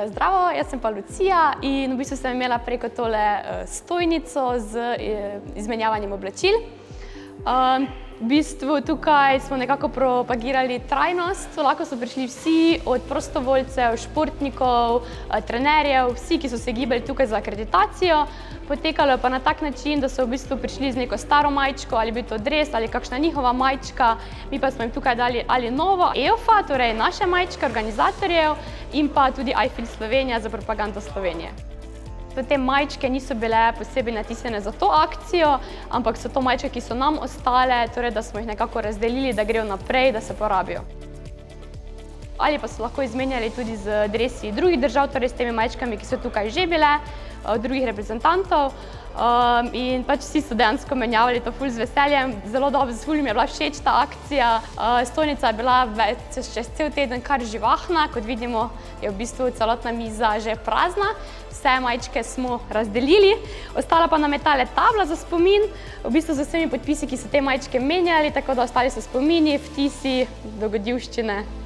Zdravo, jaz sem pa Lucija in v bistvu sem imela preko tole stojnico z izmenjavanjem oblačil. V bistvu tukaj smo nekako propagirali trajnost, lahko so prišli vsi, od prostovoljcev, športnikov, trenerjev, vsi, ki so se gibali tukaj za akreditacijo. Potekalo je pa na tak način, da so v bistvu prišli z neko staro majčko, ali bil to dres ali kakšna njihova majčka, mi pa smo jim tukaj dali ali novo EOFA, torej naše majčke, organizatorjev, in pa tudi iFeel Slovenija za propagando Slovenije. Te majčke niso bile posebej natisnjene za to akcijo, ampak so to majčke, ki so nam ostale, torej da smo jih nekako razdelili, da grejo naprej, da se porabijo. Ali pa so lahko izmenjali tudi z dresi drugih držav, torej s temi majčkami, ki so tukaj že bile, drugih reprezentantov. In pač vsi so dejansko menjavali to ful z veseljem. Zelo dobro, ful mi je bila všeč ta akcija. Stojnica je bila čez cel teden kar živahna, kot vidimo je v bistvu celotna miza že prazna. Vse majčke smo razdelili, ostala pa nam je tale tabla za spomin, v bistvu z vsemi podpisi, ki so te majčke menjali, tako da ostali so spomini, vtisi, dogodivščine.